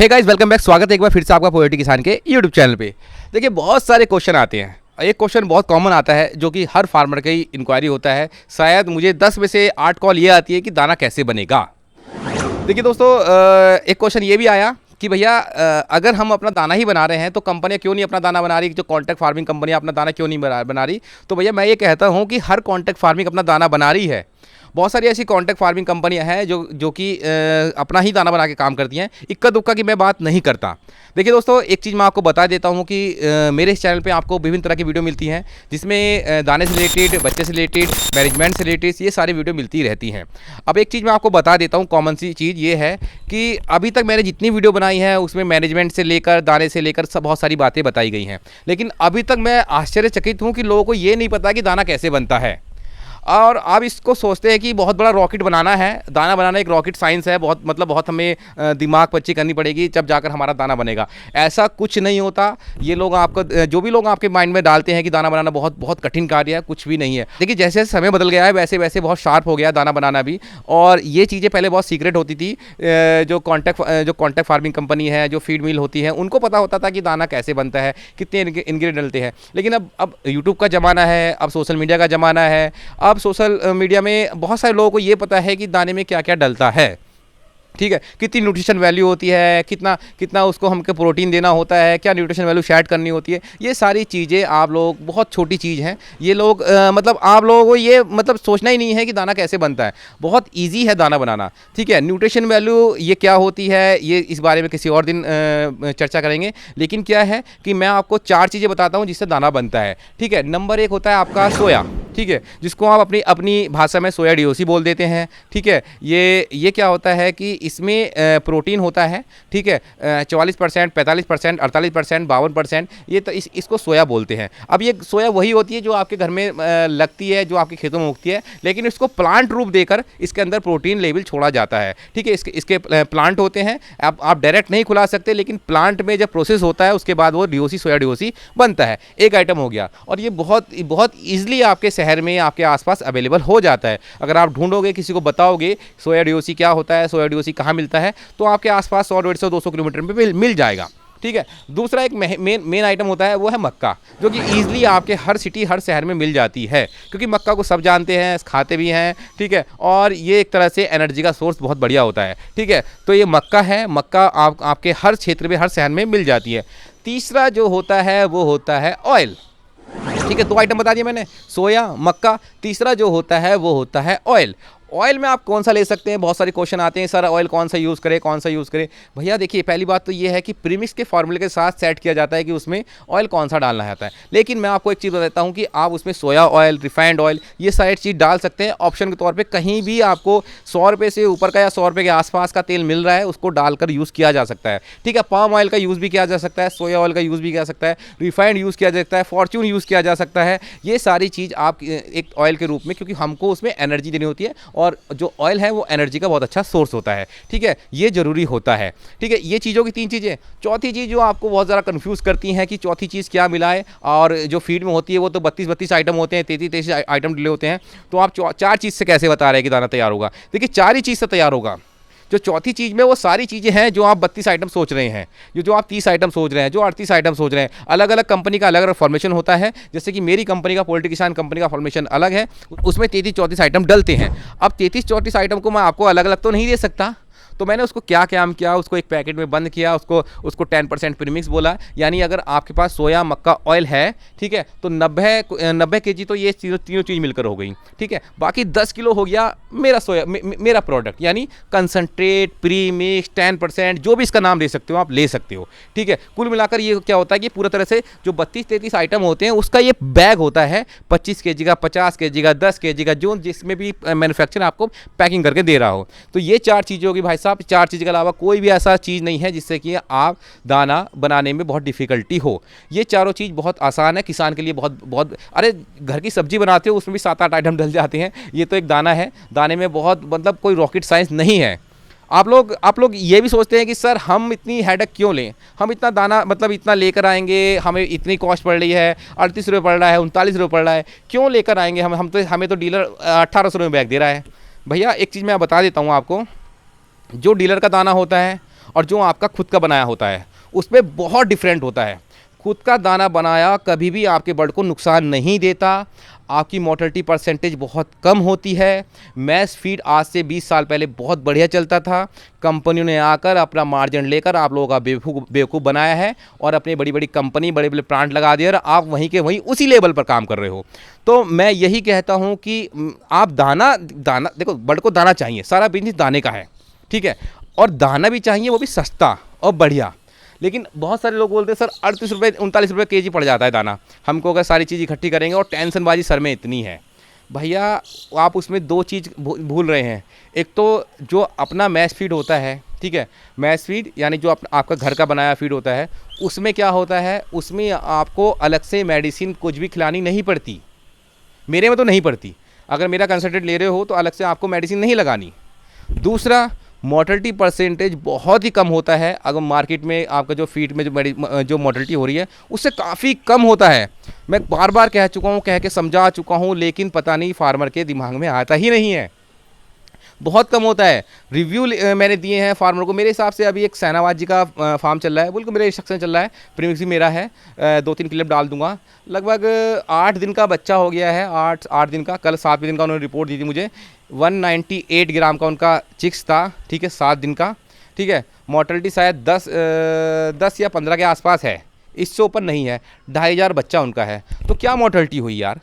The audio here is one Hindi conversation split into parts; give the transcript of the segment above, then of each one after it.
Hey guys, welcome back. स्वागत है एक बार फिर से आपका पोएटिक किसान के यूट्यूब चैनल पे। देखिए, बहुत सारे क्वेश्चन आते हैं। एक क्वेश्चन बहुत कॉमन आता है जो कि हर फार्मर का ही इंक्वायरी होता है। शायद मुझे 10 में से 8 कॉल ये आती है कि दाना कैसे बनेगा। देखिए दोस्तों, एक क्वेश्चन ये भी आया कि भैया अगर हम अपना दाना ही बना रहे हैं तो कंपनियां क्यों नहीं अपना दाना बना रही, जो कॉन्ट्रैक्ट फार्मिंग कंपनियां अपना दाना क्यों नहीं बना रही। तो भैया मैं ये कहता हूं कि हर कॉन्ट्रैक्ट फार्मिंग अपना दाना बना रही है। बहुत सारी ऐसी कॉन्ट्रैक्ट फार्मिंग कंपनियां हैं जो कि अपना ही दाना बना के काम करती हैं। इक्का दुक्का की मैं बात नहीं करता। देखिए दोस्तों, एक चीज़ मैं आपको बता देता हूं कि मेरे इस चैनल पे आपको विभिन्न तरह की वीडियो मिलती हैं, जिसमें दाने से रिलेटेड, बच्चे से रिलेटेड, मैनेजमेंट से रिलेटेड ये सारी वीडियो मिलती रहती हैं। अब एक चीज़ मैं आपको बता देता हूँ, कॉमन सी चीज़ ये है कि अभी तक मैंने जितनी वीडियो बनाई है उसमें मैनेजमेंट से लेकर, दाने से लेकर सब बहुत सारी बातें बताई गई हैं। लेकिन अभी तक मैं आश्चर्यचकित हूँ कि लोगों को ये नहीं पता कि दाना कैसे बनता है। और आप इसको सोचते हैं कि बहुत बड़ा रॉकेट बनाना है। दाना बनाना एक रॉकेट साइंस है, बहुत हमें दिमाग पच्ची करनी पड़ेगी तब जाकर हमारा दाना बनेगा। ऐसा कुछ नहीं होता। ये लोग आपको, जो भी लोग आपके माइंड में डालते हैं कि दाना बनाना बहुत बहुत कठिन कार्य है, कुछ भी नहीं है। देखिए, जैसे जैसे समय बदल गया है वैसे वैसे बहुत शार्प हो गया दाना बनाना भी। और ये चीज़ें पहले बहुत सीक्रेट होती थी। जो कॉन्ट्रैक्ट फार्मिंग कंपनी है, जो फीड मिल होती है, उनको पता होता था कि दाना कैसे बनता है, कितने इंग्रेडिएंट डलते हैं। लेकिन अब यूट्यूब का ज़माना है, अब सोशल मीडिया का ज़माना है। अब सोशल मीडिया में बहुत सारे लोगों को ये पता है कि दाने में क्या क्या डलता है, ठीक है, कितनी न्यूट्रिशन वैल्यू होती है, कितना कितना उसको हमको प्रोटीन देना होता है, क्या न्यूट्रिशन वैल्यू ऐड करनी होती है। ये सारी चीज़ें आप लोग, बहुत छोटी चीज़ हैं ये लोग, मतलब आप लोगों को ये मतलब सोचना ही नहीं है कि दाना कैसे बनता है। बहुत इजी है दाना बनाना, ठीक है। न्यूट्रिशन वैल्यू ये क्या होती है, ये इस बारे में किसी और दिन चर्चा करेंगे। लेकिन क्या है कि मैं आपको 4 चीज़ें बताता हूँ जिससे दाना बनता है, ठीक है। नंबर 1 होता है आपका सोया, ठीक है, जिसको आप अपनी भाषा में सोया डीओसी बोल देते हैं, ठीक है। ये क्या होता है कि इसमें प्रोटीन होता है, ठीक है, 44%, 45%, 48%, 52%। ये तो इसको सोया बोलते हैं। अब ये सोया वही होती है जो आपके घर में लगती है, जो आपके खेतों में उगती है, लेकिन इसको प्लांट रूप देकर इसके अंदर प्रोटीन लेवल छोड़ा जाता है, ठीक है। इसके प्लांट होते हैं, आप डायरेक्ट नहीं खुला सकते, लेकिन प्लांट में जब प्रोसेस होता है उसके बाद वो डीओसी, सोया डीओसी बनता है। एक आइटम हो गया। और ये बहुत बहुत ईजिली आपके शहर में, आपके आसपास अवेलेबल हो जाता है। अगर आप ढूंढोगे, किसी को बताओगे सोया डीओसी क्या होता है, सोया डीओसी कहाँ मिलता है, तो आपके आसपास 100, 150, 200 किलोमीटर में मिल जाएगा, ठीक है। दूसरा एक मेन आइटम होता है, वो है मक्का, जो कि ईजिली आपके हर सिटी, हर शहर में मिल जाती है, क्योंकि मक्का को सब जानते हैं, खाते भी हैं, ठीक है। और ये एक तरह से एनर्जी का सोर्स बहुत बढ़िया होता है, ठीक है। तो ये मक्का है, मक्का आपके हर क्षेत्र में, हर शहर में मिल जाती है। तीसरा जो होता है वो होता है ऑयल, ठीक है। 2 आइटम बता दिए मैंने, सोया, मक्का। तीसरा जो होता है वो होता है ऑयल। ऑयल में आप कौन सा ले सकते हैं, बहुत सारे क्वेश्चन आते हैं, सर ऑयल कौन सा यूज़ करें, कौन सा यूज़ करें। भैया देखिए, पहली बात तो ये है कि प्रीमिक्स के फार्मूले के साथ सेट किया जाता है कि उसमें ऑयल कौन सा डालना होता है। लेकिन मैं आपको एक चीज़ बताता हूँ कि आप उसमें सोया ऑयल, रिफाइंड ऑयल, ये सारी चीज़ डाल सकते हैं ऑप्शन के तौर पर। कहीं भी आपको 100 रुपये से ऊपर का या 100 रुपये के आसपास का तेल मिल रहा है, उसको डालकर यूज़ किया जा सकता है, ठीक है। पाम ऑयल का यूज़ भी किया जा सकता है, सोया ऑयल का यूज़ भी किया जा सकता है, रिफाइंड यूज़ किया जा सकता है, फॉर्च्यून यूज़ किया जा सकता है। ये सारी चीज़ आप एक ऑयल के रूप में, क्योंकि हमको उसमें एनर्जी देनी होती है, और जो ऑयल है वो एनर्जी का बहुत अच्छा सोर्स होता है, ठीक है। ये जरूरी होता है, ठीक है। ये चीज़ों की 3 चीज़ें। चौथी चीज़ जो आपको बहुत ज़्यादा कंफ्यूज करती हैं कि चौथी चीज़ क्या मिलाए, और जो फीड में होती है वो तो 32 आइटम होते हैं, 33 आइटम डले होते हैं। तो आप 4 चीज़ से कैसे बता रहे हैं कि दाना तैयार होगा। देखिए, 4 ही चीज़ से तैयार होगा। जो चौथी चीज़ में वो सारी चीज़ें हैं जो आप 32 आइटम सोच रहे हैं, जो आप 30 आइटम सोच रहे हैं, जो 38 आइटम सोच रहे हैं। अलग अलग कंपनी का अलग अलग फॉर्मेशन होता है। जैसे कि मेरी कंपनी का, पोएटिक किसान कंपनी का फॉर्मेशन अलग है, उसमें 33-34 आइटम डलते हैं। अब 33-34 आइटम को मैं आपको अलग अलग तो नहीं दे सकता, तो मैंने उसको क्या काम किया, उसको एक पैकेट में बंद किया, उसको 10% प्रीमिक्स बोला। यानी अगर आपके पास सोया, मक्का, ऑयल है, ठीक है, तो 90 kg तो ये तीनों चीज़ मिलकर हो गई, ठीक है। बाकी 10 किलो हो गया मेरा सोया, मेरा प्रोडक्ट, यानी कंसनट्रेट, प्रीमिक्स, 10%, जो भी इसका नाम दे सकते हो आप ले सकते हो, ठीक है। कुल मिलाकर ये क्या होता है कि पूरा तरह से जो 32-33 आइटम होते हैं उसका ये बैग होता है, 25 kg का, 50 kg का, 10 kg का, जो जिसमें भी मैन्युफैक्चर आपको पैकिंग करके दे रहा हो। तो ये 4 चीज़ें होगी भाई साहब। 4 चीज़ के अलावा कोई भी ऐसा चीज़ नहीं है जिससे कि आप दाना बनाने में बहुत डिफ़िकल्टी हो। ये चारों चीज़ बहुत आसान है किसान के लिए, बहुत। अरे घर की सब्जी बनाते हो उसमें भी 7-8 आइटम डल जाते हैं। ये तो एक दाना है, दाने में बहुत मतलब कोई रॉकेट साइंस नहीं है। आप लोग ये भी सोचते हैं कि सर हम इतनी हेडेक क्यों लें, हम इतना दाना मतलब इतना लेकर आएंगे, हमें इतनी कॉस्ट पड़ रही है, 38 रुपये पड़ रहा है, 39 रुपये पड़ रहा है, क्यों लेकर आएंगे हमें तो डीलर 1800 में बैग दे रहा है। भैया एक चीज़ मैं बता देता हूँ आपको, जो डीलर का दाना होता है और जो आपका खुद का बनाया होता है उसमें बहुत डिफरेंट होता है। खुद का दाना बनाया कभी भी आपके बर्ड को नुकसान नहीं देता, आपकी मोर्टेलिटी परसेंटेज बहुत कम होती है। मैस फीड आज से 20 साल पहले बहुत बढ़िया चलता था, कंपनियों ने आकर अपना मार्जिन लेकर आप लोगों का बेवकूफ़ बनाया है और अपनी बड़ी बड़ी कंपनी बड़े बड़े प्लांट लगा दिए और आप वहीं के वहीं उसी लेवल पर काम कर रहे हो। तो मैं यही कहता हूँ कि आप दाना देखो, बर्ड को दाना चाहिए, सारा बिजनेस दाने का है, ठीक है, और दाना भी चाहिए, वो भी सस्ता और बढ़िया। लेकिन बहुत सारे लोग बोलते हैं सर 38 रुपये 39 रुपये केजी पड़ जाता है दाना, हमको अगर सारी चीज़ इकट्ठी करेंगे और टेंशनबाजी सर में इतनी है। भैया आप उसमें दो चीज़ भूल रहे हैं। एक तो जो अपना मैस फीड होता है, ठीक है, मैस फीड यानी जो आपका घर का बनाया फीड होता है, उसमें क्या होता है, उसमें आपको अलग से मेडिसिन कुछ भी खिलानी नहीं पड़ती। मेरे में तो नहीं पड़ती, अगर मेरा कंसल्टेंट ले रहे हो तो अलग से आपको मेडिसिन नहीं लगानी। दूसरा, मोर्टेलिटी परसेंटेज बहुत ही कम होता है। अगर मार्केट में आपका जो फीड में जो मोर्टेलिटी हो रही है उससे काफ़ी कम होता है। मैं बार बार कह चुका हूँ, कह के समझा चुका हूँ, लेकिन पता नहीं फार्मर के दिमाग में आता ही नहीं है, बहुत कम होता है। रिव्यू मैंने दिए हैं फार्मर को। मेरे हिसाब से अभी एक सैनाबाद जी का फार्म चल रहा है, बिल्कुल मेरे इंस्ट्रक्शन चल रहा है, प्रीमिक्स भी मेरा है, 2-3 क्लिप डाल दूंगा। लगभग 8 दिन का बच्चा हो गया है, 8 दिन का, कल 7वें दिन का उन्होंने रिपोर्ट दी थी मुझे। 198 ग्राम का उनका चिक्स था, ठीक है, 7 दिन का, ठीक है। मोर्टेलिटी शायद 10 या 15 के आसपास है, इससे ऊपर नहीं है। 2500 बच्चा उनका है, तो क्या मोर्टेलिटी हुई यार,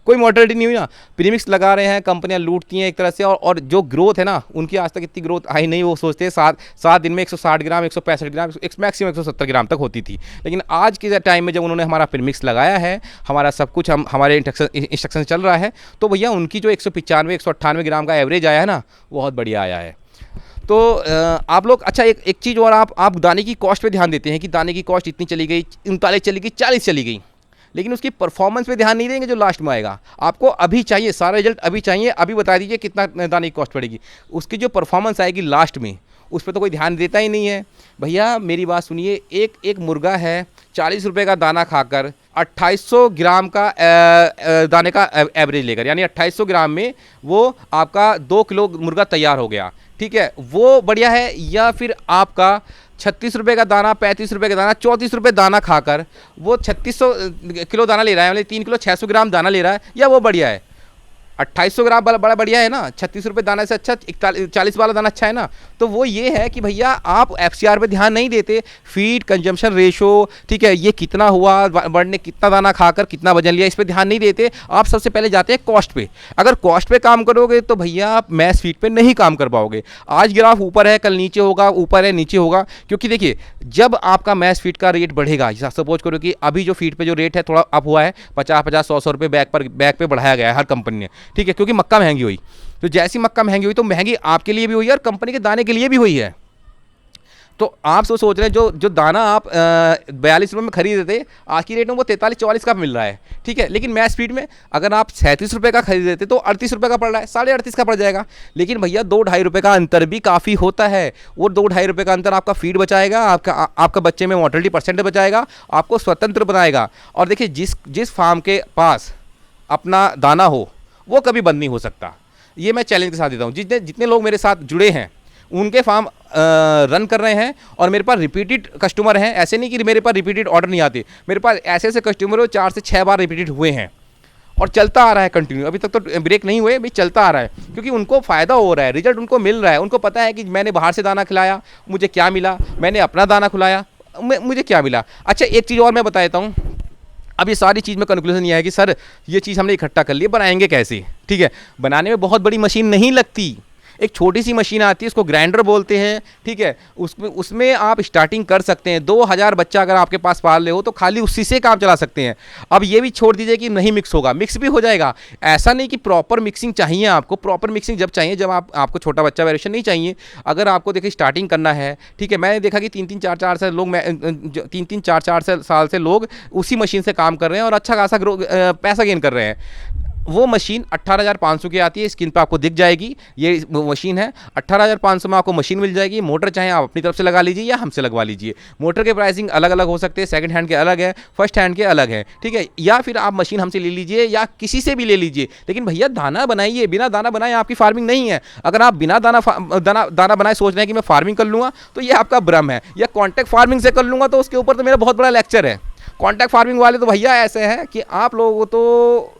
कोई मोर्टेलिटी नहीं हुई ना। प्रीमिक्स लगा रहे हैं, कंपनियां लूटती हैं एक तरह से, और जो ग्रोथ है ना उनकी आज तक इतनी ग्रोथ आई नहीं। वो सोचते हैं 7 दिन में 160 ग्राम 165 ग्राम मैक्सिमम 170 ग्राम तक होती थी। लेकिन आज के टाइम में जब उन्होंने हमारा प्रीमिक्स लगाया है, हमारा सब कुछ हमारे इंस्ट्रक्शन चल रहा है, तो भैया उनकी जो 195 198 ग्राम का एवरेज आया है ना, बहुत बढ़िया आया है। तो आप लोग अच्छा एक चीज़ और, आप दाने की कॉस्ट पे ध्यान देते हैं कि दाने की कॉस्ट इतनी चली गई, 39 चली गई, 40 चली गई, लेकिन उसकी परफॉर्मेंस पे ध्यान नहीं देंगे जो लास्ट में आएगा। आपको अभी चाहिए, सारा रिजल्ट अभी चाहिए, अभी बता दीजिए कितना दाने की कॉस्ट पड़ेगी। उसकी जो परफॉर्मेंस आएगी लास्ट में, उस पर तो कोई ध्यान देता ही नहीं है। भैया मेरी बात सुनिए, एक मुर्गा है 40 रुपये का दाना खाकर 2800 ग्राम का दाने का एवरेज लेकर, यानी 2800 ग्राम में वो आपका 2 किलो मुर्गा तैयार हो गया, ठीक है, वो बढ़िया है। या फिर आपका 36 रुपये का दाना, 35 रुपये का दाना, 34 रुपये दाना खाकर वो 3600 किलो दाना ले रहा है, मतलब 3 किलो 600 ग्राम दाना ले रहा है, या वो बढ़िया है? 2800 ग्राम वाला बड़ा बढ़िया है ना, 36 रुपये दाना से अच्छा 40 वाला दाना अच्छा है ना। तो वो ये है कि भैया आप FCR पे ध्यान नहीं देते, फीड कंजम्पशन रेशो, ठीक है, ये कितना हुआ, बर्ड ने कितना दाना खाकर कितना वजन लिया, इस पर ध्यान नहीं देते। आप सबसे पहले जाते हैं कॉस्ट पे। अगर कॉस्ट पे काम करोगे तो भैया आप मैस फीड पे नहीं काम कर पाओगे। आज ग्राफ ऊपर है, कल नीचे होगा, ऊपर है नीचे होगा, क्योंकि देखिए जब आपका मैस फीड का रेट बढ़ेगा, सपोज करो कि अभी जो फीड पे जो रेट है थोड़ा अप हुआ है, 50-50 100 रुपये बैग पे बढ़ाया गया है हर कंपनी ने, ठीक है, क्योंकि मक्का महंगी हुई। तो जैसी मक्का महंगी हुई तो महंगी आपके लिए भी हुई है और कंपनी के दाने के लिए भी हुई है। तो आप सोच रहे हैं जो दाना आप 42 रुपये में खरीदे थे, आज की रेट में वो 43-44 का मिल रहा है, ठीक है। लेकिन मैस फीड में अगर आप 37 रुपये का खरीदे थे तो 38 रुपये का पड़ रहा है, 38.5 का पड़ जाएगा। लेकिन भैया 2-2.5 रुपये का अंतर भी काफ़ी होता है। वो 2-2.5 रुपये का अंतर आपका फीड बचाएगा, आपका बच्चे में मोर्टेलिटी परसेंट बचाएगा, आपको स्वतंत्र बनाएगा। और देखिए जिस फार्म के पास अपना दाना हो वो कभी बंद नहीं हो सकता, ये मैं चैलेंज के साथ देता हूँ। जितने लोग मेरे साथ जुड़े हैं उनके फार्म रन कर रहे हैं और मेरे पास रिपीटेड कस्टमर हैं। ऐसे नहीं कि मेरे पास रिपीटेड ऑर्डर नहीं आते, मेरे पास ऐसे ऐसे कस्टमर हो 4 से 6 बार रिपीटेड हुए हैं और चलता आ रहा है कंटिन्यू, अभी तक तो ब्रेक नहीं हुए, भी चलता आ रहा है, क्योंकि उनको फ़ायदा हो रहा है, रिजल्ट उनको मिल रहा है। उनको पता है कि मैंने बाहर से दाना खिलाया मुझे क्या मिला, मैंने अपना दाना खिलाया मुझे क्या मिला। अच्छा एक चीज़ और मैं बता देता हूँ। अब ये सारी चीज़ में कंक्लूजन ये है कि सर ये चीज़ हमने इकट्ठा कर ली, बनाएंगे कैसे, ठीक है। बनाने में बहुत बड़ी मशीन नहीं लगती, एक छोटी सी मशीन आती है, उसको ग्राइंडर बोलते हैं, ठीक है। उसमें आप स्टार्टिंग कर सकते हैं। 2000 बच्चा अगर आपके पास पाल रहे हो तो खाली उसी से काम चला सकते हैं। अब ये भी छोड़ दीजिए कि नहीं मिक्स होगा, मिक्स भी हो जाएगा। ऐसा नहीं कि प्रॉपर मिक्सिंग चाहिए आपको, प्रॉपर मिक्सिंग जब चाहिए जब आपको छोटा बच्चा वेरिएशन नहीं चाहिए। अगर आपको देखिए स्टार्टिंग करना है, ठीक है, मैंने देखा कि 3-3 4-4 लोग 3-3 4-4 साल से लोग उसी मशीन से काम कर रहे हैं और अच्छा खासा पैसा गेन कर रहे हैं। वो मशीन 18,500 की आती है, स्क्रीन पे आपको दिख जाएगी। ये वो मशीन है, 18,500 में आपको मशीन मिल जाएगी। मोटर चाहे आप अपनी तरफ से लगा लीजिए या हमसे लगवा लीजिए। मोटर के प्राइसिंग अलग अलग हो सकते हैं, सेकंड हैंड के अलग है, फर्स्ट हैंड के अलग है, ठीक है। या फिर आप मशीन हमसे ले लीजिए या किसी से भी ले लीजिए, लेकिन भैया दाना बनाइए। बिना दाना बनाए आपकी फार्मिंग नहीं है। अगर आप बिना दाना बनाए सोच रहे हैं कि मैं फार्मिंग कर लूँगा, तो ये आपका भ्रम है। या कॉन्टैक्ट फार्मिंग से कर लूँगा, तो उसके ऊपर तो मेरा बहुत बड़ा लेक्चर है। कॉन्टैक्ट फार्मिंग वाले तो भैया ऐसे हैं कि आप लोगों को तो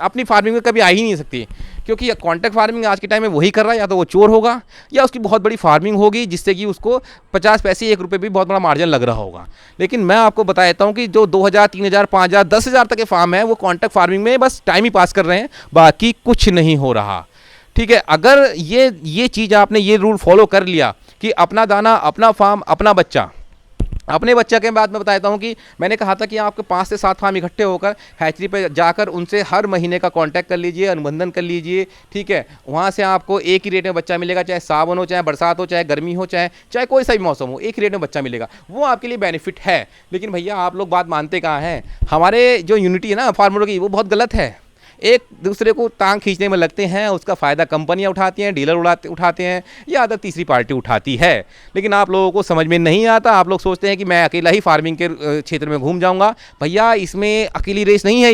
अपनी फार्मिंग में कभी आ ही नहीं सकती, क्योंकि कॉन्टैक्ट फार्मिंग आज के टाइम में वही कर रहा है, या तो वो चोर होगा या उसकी बहुत बड़ी फार्मिंग होगी जिससे कि उसको 50 पैसे 1 रुपये भी बहुत बड़ा मार्जिन लग रहा होगा। लेकिन मैं आपको बता देता हूँ कि जो 2,000 3,000 5,000 10,000 तक के फार्म है, वो कॉन्टैक्ट फार्मिंग में बस टाइम ही पास कर रहे हैं, बाकी कुछ नहीं हो रहा, ठीक है। अगर ये चीज़ आपने ये रूल फॉलो कर लिया कि अपना दाना, अपना फार्म, अपना बच्चा, अपने बच्चा के बाद मैं बताता हूँ कि मैंने कहा था कि आपके 5 से 7 फार्म इकट्ठे होकर हैचरी पे जाकर उनसे हर महीने का कांटेक्ट कर लीजिए, अनुबंधन कर लीजिए, ठीक है। वहाँ से आपको एक ही रेट में बच्चा मिलेगा, चाहे सावन हो, चाहे बरसात हो, चाहे गर्मी हो, चाहे कोई सा भी मौसम हो, एक ही रेट में बच्चा मिलेगा। वो आपके लिए बेनिफिट है। लेकिन भैया आप लोग बात मानते कहाँ हैं? हमारे जो यूनिटी है ना फार्मरों की, वो बहुत गलत है। एक दूसरे को टांग खींचने में लगते हैं, उसका फ़ायदा कंपनियां उठाती हैं, डीलर उठाते हैं, या अदर तीसरी पार्टी उठाती है। लेकिन आप लोगों को समझ में नहीं आता। आप लोग सोचते हैं कि मैं अकेला ही फार्मिंग के क्षेत्र में घूम जाऊंगा। भैया इसमें अकेली रेस नहीं है।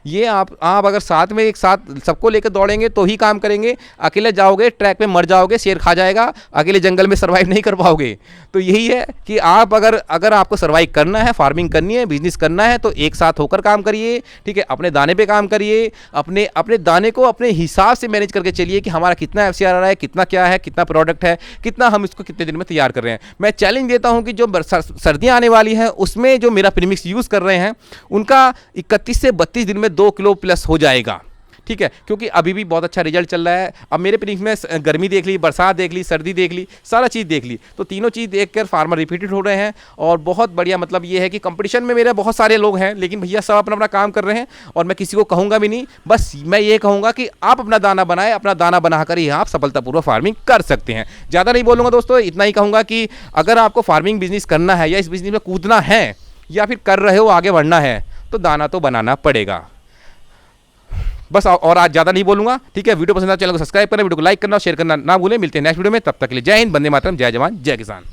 ये आप अगर साथ में एक साथ सबको लेकर दौड़ेंगे तो ही काम करेंगे। अकेले जाओगे ट्रैक पे मर जाओगे, शेर खा जाएगा, अकेले जंगल में सर्वाइव नहीं कर पाओगे। तो यही है कि आप अगर आपको सर्वाइव करना है, फार्मिंग करनी है, बिजनेस करना है, तो एक साथ होकर काम करिए, ठीक है। अपने दाने पे काम करिए, अपने दाने को अपने हिसाब से मैनेज करके चलिए कि हमारा कितना FCR आ रहा है, कितना क्या है, कितना प्रोडक्ट है, कितना हम इसको कितने दिन में तैयार कर रहे हैं। मैं चैलेंज देता हूं कि जो सर्दियां आने वाली हैं उसमें जो मेरा प्रीमिक्स यूज़ कर रहे हैं उनका 31 से 32 दिन में 2 किलो प्लस हो जाएगा, ठीक है। क्योंकि अभी भी बहुत अच्छा रिजल्ट चल रहा है। अब मेरे प्रीमिक्स में गर्मी देख ली, बरसात देख ली, सर्दी देख ली, सारा चीज़ देख ली, तो तीनों चीज़ देखकर फार्मर रिपीटेड हो रहे हैं। और बहुत बढ़िया मतलब ये है कि कंपटीशन में मेरे बहुत सारे लोग हैं, लेकिन भैया सब अपना अपना काम कर रहे हैं और मैं किसी को कहूँगा भी नहीं। बस मैं ये कहूँगा कि आप अपना दाना बनाएं, अपना दाना बनाकर ही आप सफलतापूर्वक फार्मिंग कर सकते हैं। ज़्यादा नहीं बोलूँगा दोस्तों, इतना ही कहूँगा कि अगर आपको फार्मिंग बिजनेस करना है या इस बिजनेस में कूदना है या फिर कर रहे हो आगे बढ़ना है, तो दाना तो बनाना पड़ेगा। बस और आज ज़्यादा नहीं बोलूंगा, ठीक है। वीडियो पसंद आए चैनल को सब्सक्राइब करना, वीडियो को लाइक करना और शेयर करना ना भूलें। मिलते हैं नेक्स्ट वीडियो में, तब तक के लिए जय हिंद, वंदे मातरम, जय जवान, जय किसान।